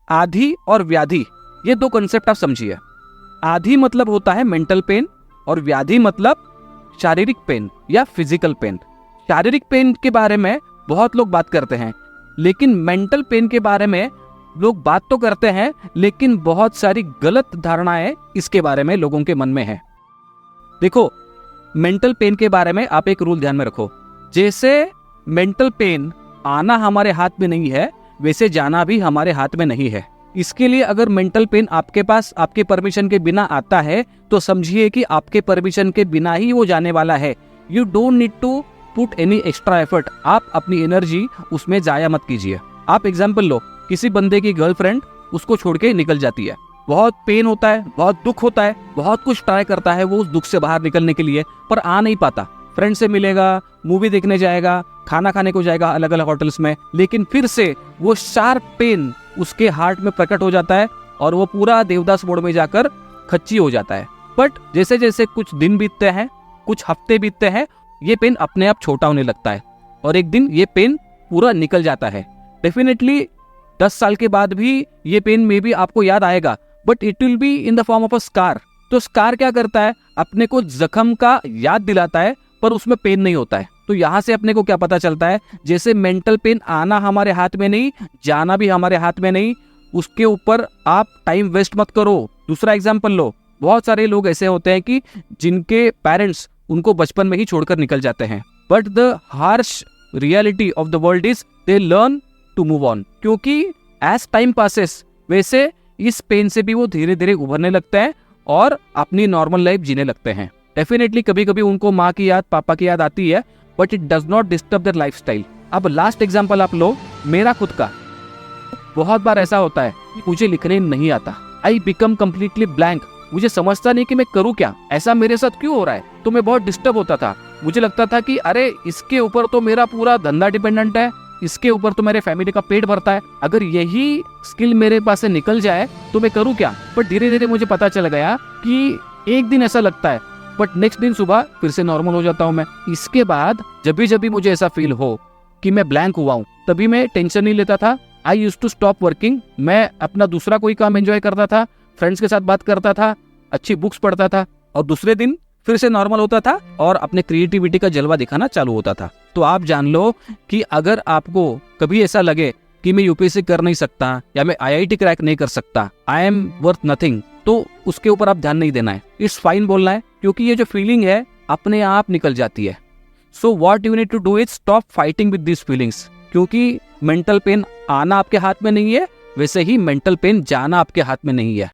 आधि और व्याधि, ये दो कंसेप्ट आप समझिए। आधि मतलब होता है मेंटल पेन और व्याधि मतलब शारीरिक पेन या फिजिकल पेन। शारीरिक पेन के बारे में बहुत लोग बात करते हैं, लेकिन मेंटल पेन के बारे में लोग बात तो करते हैं, लेकिन बहुत सारी गलत धारणाएं इसके बारे में लोगों के मन में है। देखो, मेंटल पेन के बारे में आप एक रूल ध्यान में रखो। जैसे मेंटल पेन आना हमारे हाथ में नहीं है, वैसे जाना भी हमारे हाथ में नहीं है। इसके लिए अगर मेंटल पेन आपके पास आपके परमिशन के बिना आता है, तो समझिए कि आपके परमिशन के बिना ही वो जाने वाला है। You don't need to put any extra effort. आप अपनी एनर्जी उसमें जाया मत कीजिए। आप एग्जाम्पल लो, किसी बंदे की गर्लफ्रेंड उसको छोड़ के निकल जाती है, बहुत पेन होता है, बहुत दुख होता है, बहुत कुछ ट्राई करता है वो उस दुख से बाहर निकलने के लिए, पर आ नहीं पाता। फ्रेंड से मिलेगा, मूवी देखने जाएगा, खाना खाने को जाएगा अलग अलग होटल्स में, लेकिन फिर से वो शार्प पेन उसके हार्ट में प्रकट हो जाता है और वो पूरा देवदास मोड में जाकर खच्ची हो जाता है। बट जैसे जैसे कुछ दिन बीतते हैं, कुछ हफ्ते बीतते हैं, ये पेन अपने आप छोटा होने लगता है और एक दिन ये पेन पूरा निकल जाता है। डेफिनेटली 10 साल के बाद भी ये पेन में भी आपको याद आएगा, but it will be in the form of a scar. तो स्कार क्या करता है, अपने को जख्म का याद दिलाता है, पर उसमें पेन नहीं होता है। तो यहाँ से अपने को क्या पता चलता है, जैसे मेंटल पेन आना हमारे हाथ में नहीं, जाना भी हमारे हाथ में नहीं, उसके ऊपर आप टाइम वेस्ट मत करो। दूसरा एग्जाम्पल लो, बहुत सारे लोग ऐसे होते हैं कि जिनके पेरेंट्स उनको बचपन में ही छोड़कर निकल जाते हैं, but the harsh reality of the world is they learn to move on. क्योंकि एज टाइम पासेस वैसे इस पेन से भी वो धीरे धीरे उभरने लगते हैं और अपनी नॉर्मल लाइफ जीने लगते हैं। डेफिनेटली कभी कभी उनको माँ की याद, पापा की याद आती है, but it does not disturb there lifestyle. अब लास्ट एग्जांपल आप लो, मेरा खुद का। बहुत बार ऐसा होता है, मुझे लिखने नहीं आता, आई बिकम कम्प्लीटली ब्लैंक। मुझे समझता नहीं कि मैं करूँ क्या, ऐसा मेरे साथ क्यों हो रहा है। तो मैं बहुत डिस्टर्ब होता था। मुझे लगता था कि अरे इसके ऊपर तो मेरा पूरा धंधा डिपेंडेंट है, इसके ऊपर तो मेरे फैमिली का पेट भरता है, अगर यही स्किल मेरे पास से निकल जाए तो मैं करूँ क्या। बट धीरे धीरे मुझे पता चल गया कि एक दिन ऐसा लगता है, बट नेक्स्ट दिन सुबह फिर से नॉर्मल हो जाता हूँ मैं। इसके बाद जब भी मुझे ऐसा फील हो कि मैं ब्लैंक हुआ हूँ, तभी मैं टेंशन नहीं लेता था। I used to stop working. मैं अपना दूसरा कोई काम एंजॉय करता था, फ्रेंड्स के साथ बात करता था, अच्छी बुक्स पढ़ता था, और दूसरे दिन फिर से नॉर्मल होता था और अपने क्रिएटिविटी का जलवा दिखाना चालू होता था। तो आप जान लो कि अगर आपको कभी ऐसा लगे कि मैं यूपीएससी कर नहीं सकता या मैं आईआईटी क्रैक नहीं कर सकता, आई एम वर्थ नथिंग, तो उसके ऊपर आप ध्यान नहीं देना है। इट्स फाइन बोलना है, क्योंकि ये जो फीलिंग है अपने आप निकल जाती है। So what you need to do is stop fighting with this feelings. क्योंकि मेंटल पेन आना आपके हाथ में नहीं है, वैसे ही मेंटल पेन जाना आपके हाथ में नहीं है।